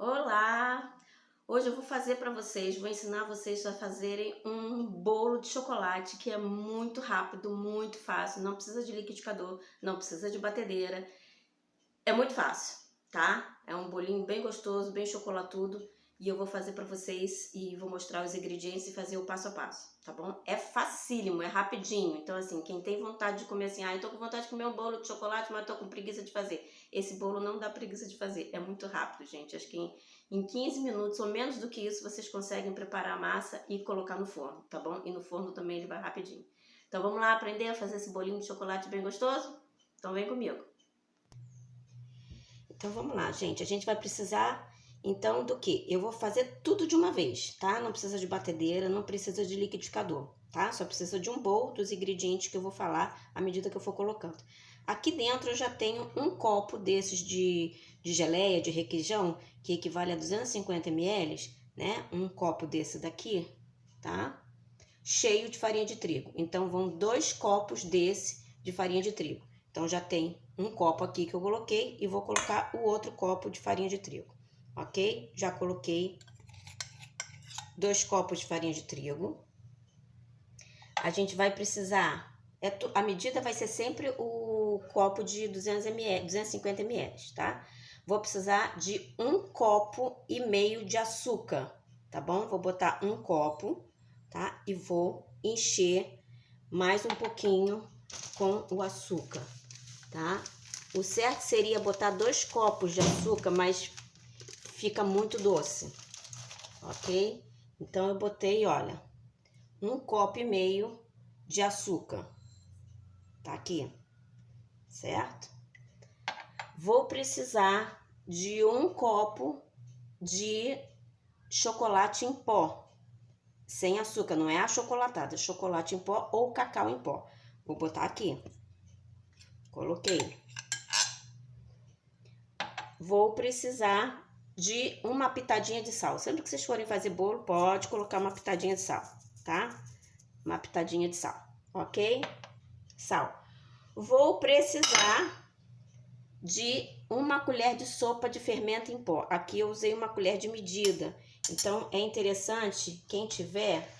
Olá! Hoje eu vou fazer para vocês, vou ensinar vocês a fazerem um bolo de chocolate que é muito rápido, muito fácil, não precisa de liquidificador, não precisa de batedeira, é muito fácil, tá? É um bolinho bem gostoso, bem chocolatudo e eu vou fazer para vocês e vou mostrar os ingredientes e fazer o passo a passo, tá bom? É facílimo, é rapidinho, então assim, quem tem vontade de comer assim, eu tô com vontade de comer um bolo de chocolate, mas tô com preguiça de fazer. Esse bolo não dá preguiça de fazer, é muito rápido, gente, acho que em 15 minutos ou menos do que isso vocês conseguem preparar a massa e colocar no forno, tá bom? E no forno também ele vai rapidinho. Então vamos lá aprender a fazer esse bolinho de chocolate bem gostoso? Então vem comigo. Então vamos lá, gente. A gente vai precisar então do que? Eu vou fazer tudo de uma vez, tá? Não precisa de batedeira, não precisa de liquidificador, tá? Só precisa de um bowl dos ingredientes que eu vou falar à medida que eu for colocando. Aqui dentro eu já tenho um copo desses de geleia, de requeijão, que equivale a 250 ml, né? Um copo desse daqui, tá? Cheio de farinha de trigo. Então vão 2 copos desse de farinha de trigo. Então já tem um copo aqui que eu coloquei e vou colocar o outro copo de farinha de trigo, ok? Já coloquei 2 copos de farinha de trigo. A gente vai precisar, a medida vai ser sempre o copo de 200 ml, 250 ml, tá? Vou precisar de 1,5 copo de açúcar, tá bom? Vou botar 1 copo, tá? E vou encher mais um pouquinho com o açúcar, tá? O certo seria botar 2 copos de açúcar, mas fica muito doce, ok? Então eu botei, olha, 1,5 copo de açúcar, tá aqui, certo? Vou precisar de 1 copo de chocolate em pó, sem açúcar, não é achocolatado, é chocolate em pó ou cacau em pó. Vou botar aqui, coloquei. Vou precisar de uma pitadinha de sal. Sempre que vocês forem fazer bolo, pode colocar uma pitadinha de sal, tá? Uma pitadinha de sal, ok? Sal. Vou precisar de 1 colher de sopa de fermento em pó. Aqui eu usei 1 colher de medida. Então, é interessante, quem tiver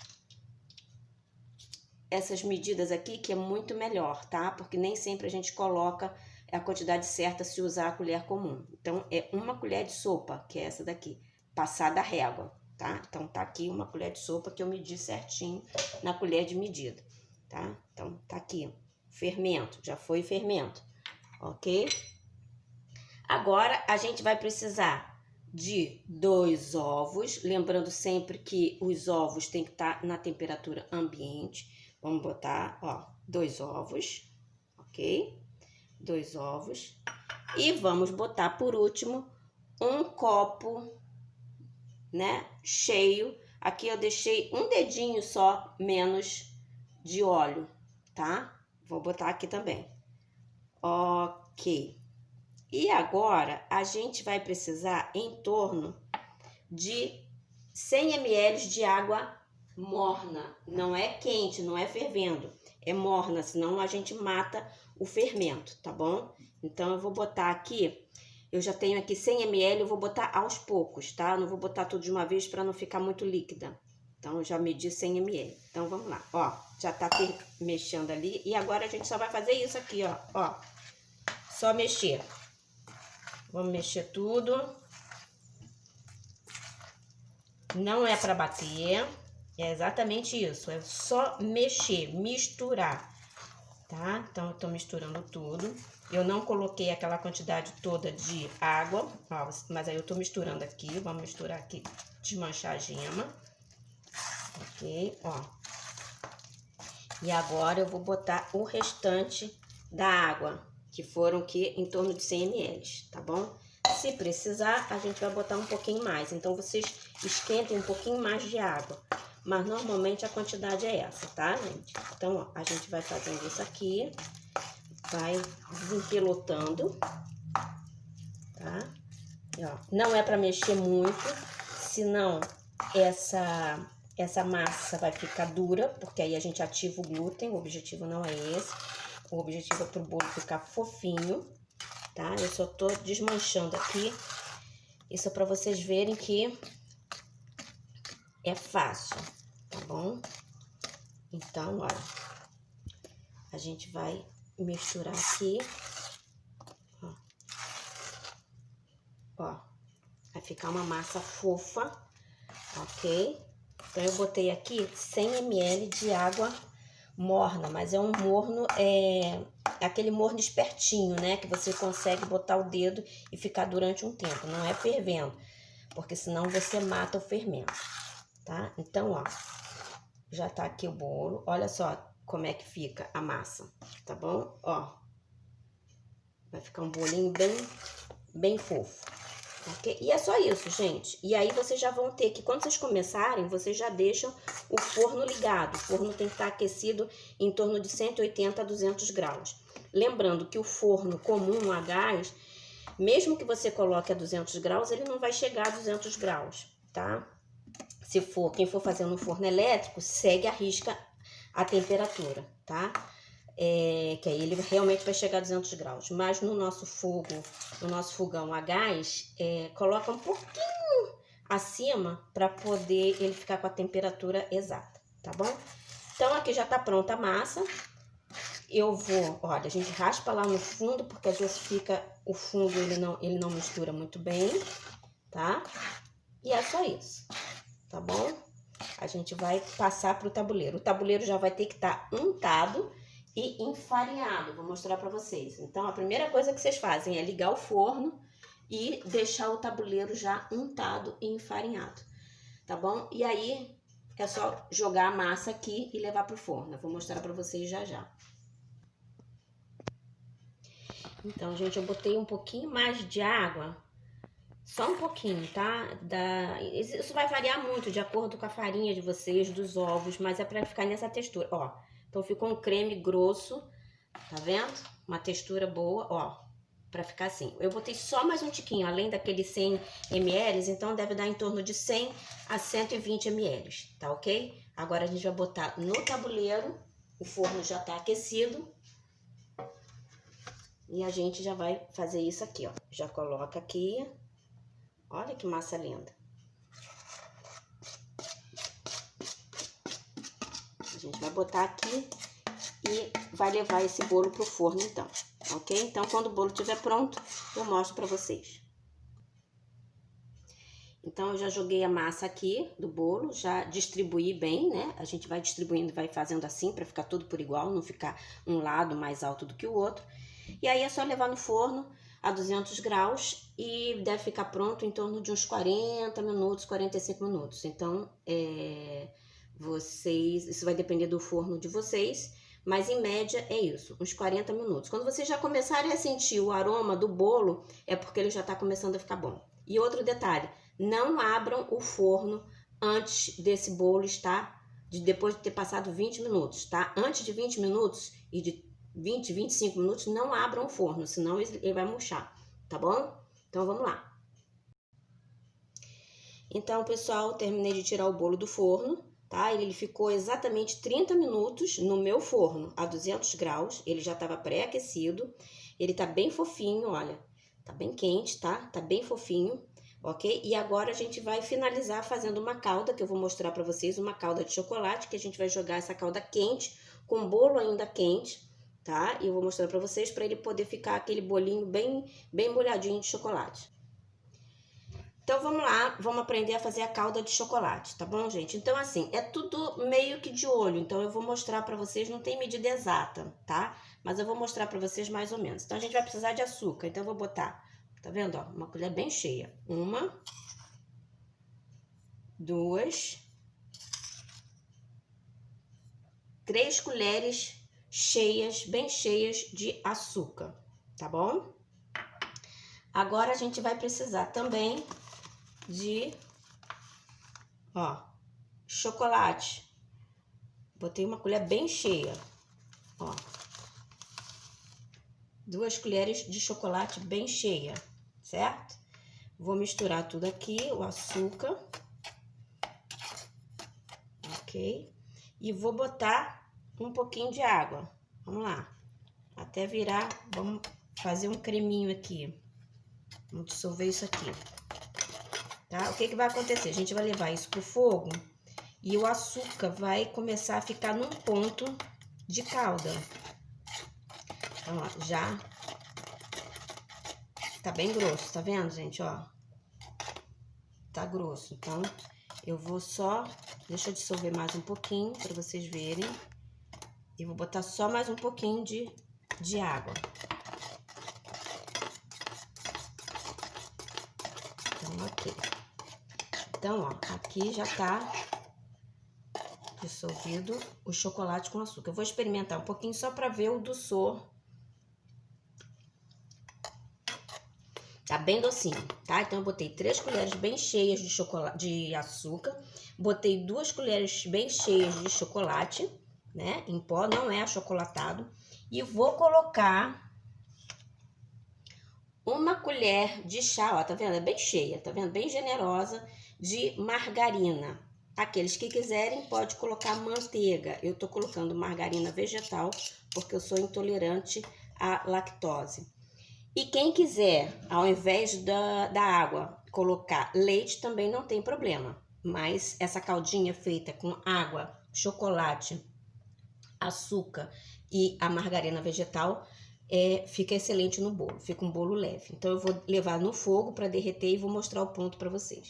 essas medidas aqui, que é muito melhor, tá? Porque nem sempre a gente coloca a quantidade certa se usar a colher comum. Então, é 1 colher de sopa, que é essa daqui, passada a régua, tá? Então, tá aqui 1 colher de sopa que eu medi certinho na colher de medida, tá? Então, tá aqui, fermento, já foi fermento, ok? Agora, a gente vai precisar de 2 ovos, lembrando sempre que os ovos tem que estar na temperatura ambiente. Vamos botar, ó, 2 ovos, ok? 2 ovos. E vamos botar, por último, 1 copo, né, cheio. Aqui eu deixei um dedinho só menos de óleo, tá? Vou botar aqui também. Ok. E agora, a gente vai precisar em torno de 100 ml de água morna. Não é quente, não é fervendo. É morna, senão a gente mata o fermento, tá bom? Então, eu vou botar aqui, eu já tenho aqui 100 ml, eu vou botar aos poucos, tá? Eu não vou botar tudo de uma vez para não ficar muito líquida. Então, eu já medi 100 ml. Então, vamos lá. Ó, já tá mexendo ali. E agora, a gente só vai fazer isso aqui, ó. Ó, só mexer. Vamos mexer tudo. Não é para bater, é exatamente isso. É só mexer, misturar, tá? Então, eu tô misturando tudo. Eu não coloquei aquela quantidade toda de água, ó, mas aí eu tô misturando aqui. Vamos misturar aqui, desmanchar a gema. Ok, ó. E agora eu vou botar o restante da água, que foram aqui em torno de 100 ml, tá bom? Se precisar, a gente vai botar um pouquinho mais. Então, vocês esquentem um pouquinho mais de água. Mas, normalmente, a quantidade é essa, tá, gente? Então, ó, a gente vai fazendo isso aqui. Vai desempelotando, tá? E, ó, não é pra mexer muito, senão essa massa vai ficar dura, porque aí a gente ativa o glúten. O objetivo não é esse. O objetivo é pro bolo ficar fofinho, tá? Eu só tô desmanchando aqui Isso é para vocês verem que é fácil, tá bom? Então, olha, a gente vai misturar aqui, ó. Ó, vai ficar uma massa fofa, ok? Então, eu botei aqui 100 ml de água morna, mas é um morno, aquele morno espertinho, né? Que você consegue botar o dedo e ficar durante um tempo, não é fervendo, porque senão você mata o fermento, tá? Então, ó, já tá aqui o bolo, olha só como é que fica a massa, tá bom? Ó, vai ficar um bolinho bem fofo, ok? E é só isso, gente. E aí vocês já vão ter que, quando vocês começarem, vocês já deixam o forno ligado. O forno tem que estar aquecido em torno de 180 a 200 graus. Lembrando que o forno comum a gás, mesmo que você coloque a 200 graus, ele não vai chegar a 200 graus, tá? Se for, quem for fazer no forno elétrico, segue a risca a temperatura, tá? Que aí ele realmente vai chegar a 200 graus. Mas no nosso fogão a gás, coloca um pouquinho acima para poder ele ficar com a temperatura exata, tá bom? Então aqui já tá pronta a massa. Eu vou, olha, a gente raspa lá no fundo, porque às vezes fica o fundo, ele não mistura muito bem, tá? E é só isso, tá bom? A gente vai passar pro tabuleiro. O tabuleiro já vai ter que estar untado e enfarinhado. Vou mostrar para vocês. Então, a primeira coisa que vocês fazem é ligar o forno e deixar o tabuleiro já untado e enfarinhado, tá bom? E aí, é só jogar a massa aqui e levar pro forno. Eu vou mostrar para vocês já já. Então, gente, eu botei um pouquinho mais de água, só um pouquinho, tá? Isso vai variar muito de acordo com a farinha de vocês, dos ovos, mas é pra ficar nessa textura, ó. Então, ficou um creme grosso, tá vendo? Uma textura boa, ó, pra ficar assim. Eu botei só mais um tiquinho, além daqueles 100 ml, então deve dar em torno de 100 a 120 ml, tá ok? Agora, a gente vai botar no tabuleiro, o forno já tá aquecido. E a gente já vai fazer isso aqui, ó. Já coloca aqui. Olha que massa linda. A gente vai botar aqui e vai levar esse bolo pro forno, então. Ok? Então, quando o bolo estiver pronto, eu mostro pra vocês. Então, eu já joguei a massa aqui do bolo, já distribuí bem, né? A gente vai distribuindo, vai fazendo assim pra ficar tudo por igual, não ficar um lado mais alto do que o outro. E aí é só levar no forno a 200 graus e deve ficar pronto em torno de uns 40 minutos, 45 minutos. Então, isso vai depender do forno de vocês, mas em média é isso, uns 40 minutos. Quando vocês já começarem a sentir o aroma do bolo, é porque ele já está começando a ficar bom. E outro detalhe, não abram o forno antes desse bolo estar, depois de ter passado 20 minutos, tá? Antes de 20 minutos e de 20, 25 minutos, não abram o forno, senão ele vai murchar, tá bom? Então, vamos lá. Então, pessoal, terminei de tirar o bolo do forno, tá? Ele ficou exatamente 30 minutos no meu forno, a 200 graus. Ele já estava pré-aquecido. Ele tá bem fofinho, olha. Tá bem quente, tá? Tá bem fofinho, ok? E agora a gente vai finalizar fazendo uma calda, que eu vou mostrar pra vocês, uma calda de chocolate, que a gente vai jogar essa calda quente, com o bolo ainda quente, tá? E eu vou mostrar pra vocês, pra ele poder ficar aquele bolinho bem molhadinho de chocolate. Então, vamos lá, vamos aprender a fazer a calda de chocolate, tá bom, gente? Então, assim, é tudo meio que de olho, então eu vou mostrar pra vocês, não tem medida exata, tá? Mas eu vou mostrar pra vocês mais ou menos. Então, a gente vai precisar de açúcar, então eu vou botar, tá vendo, ó? Uma colher bem cheia. 1, 2, 3 colheres cheias, bem cheias de açúcar, tá bom? Agora, a gente vai precisar também de, ó, chocolate. Botei uma colher bem cheia, ó. 2 colheres de chocolate bem cheia, certo? Vou misturar tudo aqui, o açúcar, ok? E vou botar um pouquinho de água, vamos lá. Até virar, vamos fazer um creminho aqui. Vamos dissolver isso aqui. tá? O que que vai acontecer? A gente vai levar isso pro fogo e o açúcar vai começar a ficar num ponto de calda. Então, ó, já tá bem grosso, tá vendo, gente, ó? Tá grosso, então eu vou só... Deixa eu dissolver mais um pouquinho pra vocês verem. E vou botar só mais um pouquinho de água. Então, ok. Então, ó, aqui já tá dissolvido o chocolate com açúcar. Eu vou experimentar um pouquinho só pra ver o doçor. Tá bem docinho, tá? Então, eu botei 3 colheres bem cheias de chocolate, de açúcar. Botei 2 colheres bem cheias de chocolate, né? Em pó, não é achocolatado. E vou colocar 1 colher de chá, ó, tá vendo? É bem cheia, tá vendo? Bem generosa de margarina. Aqueles que quiserem, pode colocar manteiga. Eu tô colocando margarina vegetal, porque eu sou intolerante à lactose. E quem quiser, ao invés da água, colocar leite, também não tem problema. Mas essa caldinha feita com água, chocolate, açúcar e a margarina vegetal, fica excelente no bolo. Fica um bolo leve. Então, eu vou levar no fogo para derreter e vou mostrar o ponto para vocês.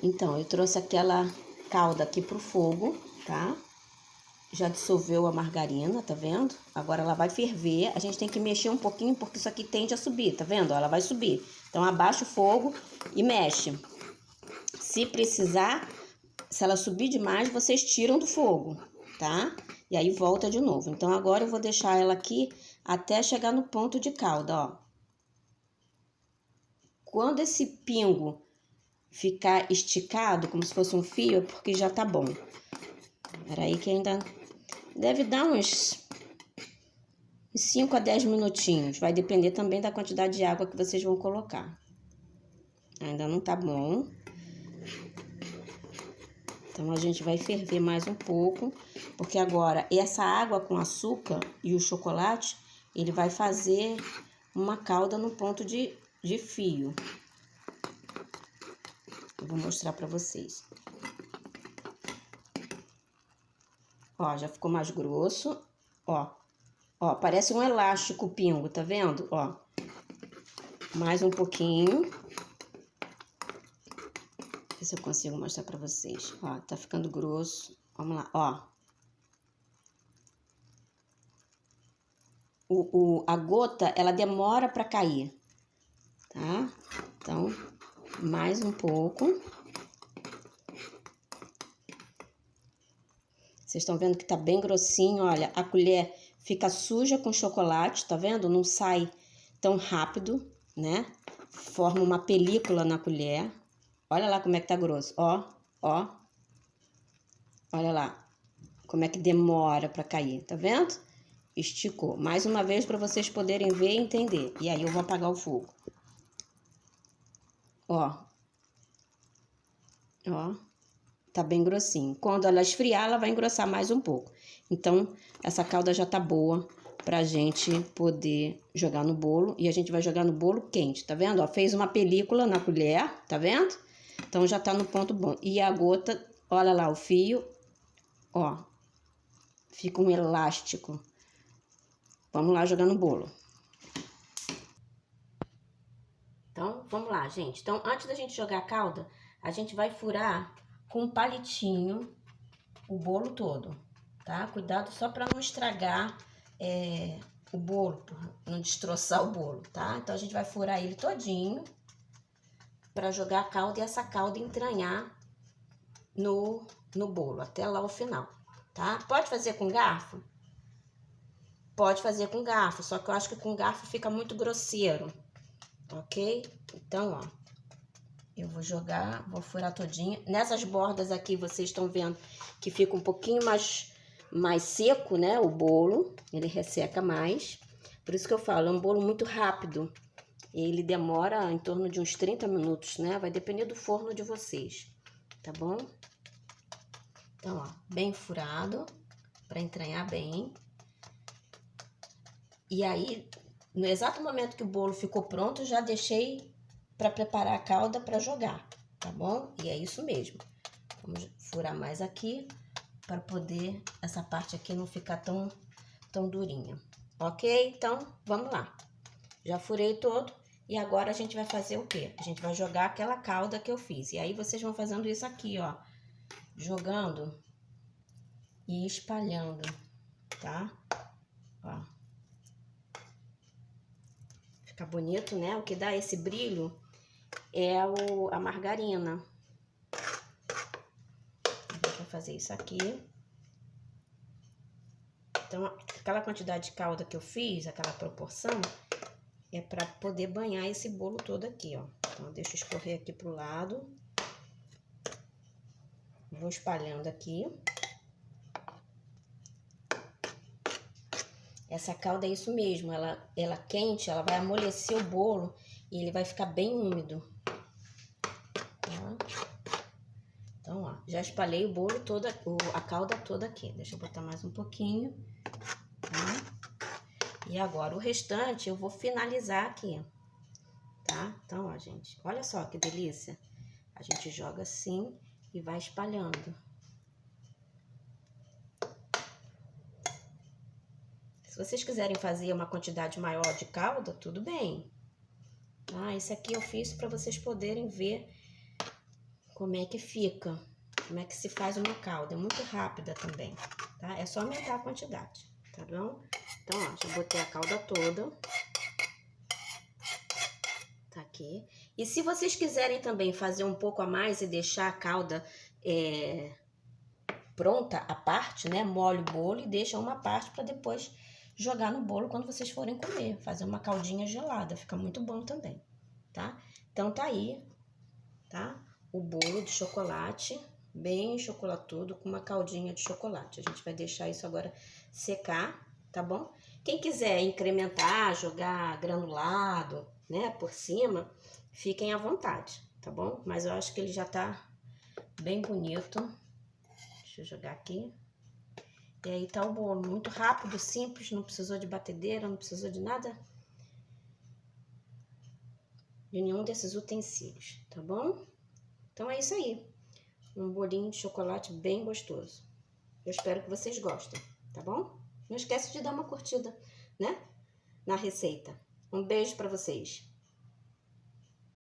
Então, eu trouxe aquela calda aqui pro fogo, tá? Já dissolveu a margarina, tá vendo? Agora ela vai ferver. A gente tem que mexer um pouquinho porque isso aqui tende a subir, tá vendo? Ela vai subir. Então abaixa o fogo e mexe. Se precisar, se ela subir demais, vocês tiram do fogo, tá? E aí volta de novo. Então agora eu vou deixar ela aqui até chegar no ponto de calda, ó. Quando esse pingo ficar esticado, como se fosse um fio, é porque já tá bom. Peraí que ainda... Deve dar uns 5 a 10 minutinhos. Vai depender também da quantidade de água que vocês vão colocar. Ainda não tá bom. Então, a gente vai ferver mais um pouco. Porque agora, essa água com açúcar e o chocolate, ele vai fazer uma calda no ponto de fio. Eu vou mostrar pra vocês. Ó, já ficou mais grosso, ó. Ó, parece um elástico o pingo, tá vendo? Ó, mais um pouquinho. Ver se eu consigo mostrar pra vocês. Ó, tá ficando grosso. Vamos lá, ó. A gota, ela demora pra cair, tá? Então, mais um pouco. Vocês estão vendo que tá bem grossinho, olha, a colher fica suja com chocolate, tá vendo? Não sai tão rápido, né? Forma uma película na colher. Olha lá como é que tá grosso, ó, ó. Olha lá como é que demora pra cair, tá vendo? Esticou. Mais uma vez para vocês poderem ver e entender. E aí eu vou apagar o fogo. Ó. Ó. Tá bem grossinho. Quando ela esfriar, ela vai engrossar mais um pouco. Então, essa calda já tá boa pra gente poder jogar no bolo. E a gente vai jogar no bolo quente, tá vendo? Ó, fez uma película na colher, tá vendo? Então, já tá no ponto bom. E a gota, olha lá o fio, ó. Fica um elástico. Vamos lá jogar no bolo. Então, vamos lá, gente. Então, antes da gente jogar a calda, a gente vai furar com um palitinho o bolo todo, tá? Cuidado só para não estragar o bolo, não destroçar o bolo, tá? Então, a gente vai furar ele todinho para jogar a calda e essa calda entranhar no bolo, até lá o final, tá? Pode fazer com garfo? Pode fazer com garfo, só que eu acho que com garfo fica muito grosseiro, ok? Então, ó. Eu vou jogar, vou furar todinho. Nessas bordas aqui, vocês estão vendo que fica um pouquinho mais seco, né? O bolo, ele resseca mais. Por isso que eu falo, é um bolo muito rápido. Ele demora em torno de uns 30 minutos, né? Vai depender do forno de vocês, tá bom? Então, ó, bem furado, para entranhar bem. E aí, no exato momento que o bolo ficou pronto, já deixei para preparar a calda para jogar, tá bom? E é isso mesmo. Vamos furar mais aqui para poder essa parte aqui não ficar tão durinha. Ok? Então, vamos lá. Já furei todo e agora a gente vai fazer o quê? A gente vai jogar aquela calda que eu fiz. E aí vocês vão fazendo isso aqui, ó. Jogando e espalhando, tá? Ó. Fica bonito, né? O que dá esse brilho é a margarina. A gente vai fazer isso aqui. Então, aquela quantidade de calda que eu fiz, aquela proporção, é para poder banhar esse bolo todo aqui, ó. Então, deixa eu escorrer aqui pro lado. Vou espalhando aqui. Essa calda é isso mesmo, ela quente, ela vai amolecer o bolo e ele vai ficar bem úmido. Tá? Então, ó, já espalhei o bolo todo, a calda toda aqui. Deixa eu botar mais um pouquinho. Tá? E agora o restante eu vou finalizar aqui, tá? Então, ó, gente, olha só que delícia. A gente joga assim e vai espalhando. Se vocês quiserem fazer uma quantidade maior de calda, tudo bem. Ah, esse aqui eu fiz para vocês poderem ver como é que fica, como é que se faz uma calda. É muito rápida também, tá? É só aumentar a quantidade, tá bom? Então, ó, já botei a calda toda. Tá aqui. E se vocês quiserem também fazer um pouco a mais e deixar a calda pronta à parte, né? Molha o bolo e deixa uma parte para depois jogar no bolo quando vocês forem comer. Fazer uma caldinha gelada, fica muito bom também, tá? Então, tá aí, tá? O bolo de chocolate, bem chocolatudo, com uma caldinha de chocolate. A gente vai deixar isso agora secar, tá bom? Quem quiser incrementar, jogar granulado, né, por cima, fiquem à vontade, tá bom? Mas eu acho que ele já tá bem bonito. Deixa eu jogar aqui. E aí tá o bolo, muito rápido, simples, não precisou de batedeira, não precisou de nada, de nenhum desses utensílios, tá bom? Então é isso aí, um bolinho de chocolate bem gostoso. Eu espero que vocês gostem, tá bom? Não esquece de dar uma curtida, né, na receita. Um beijo pra vocês.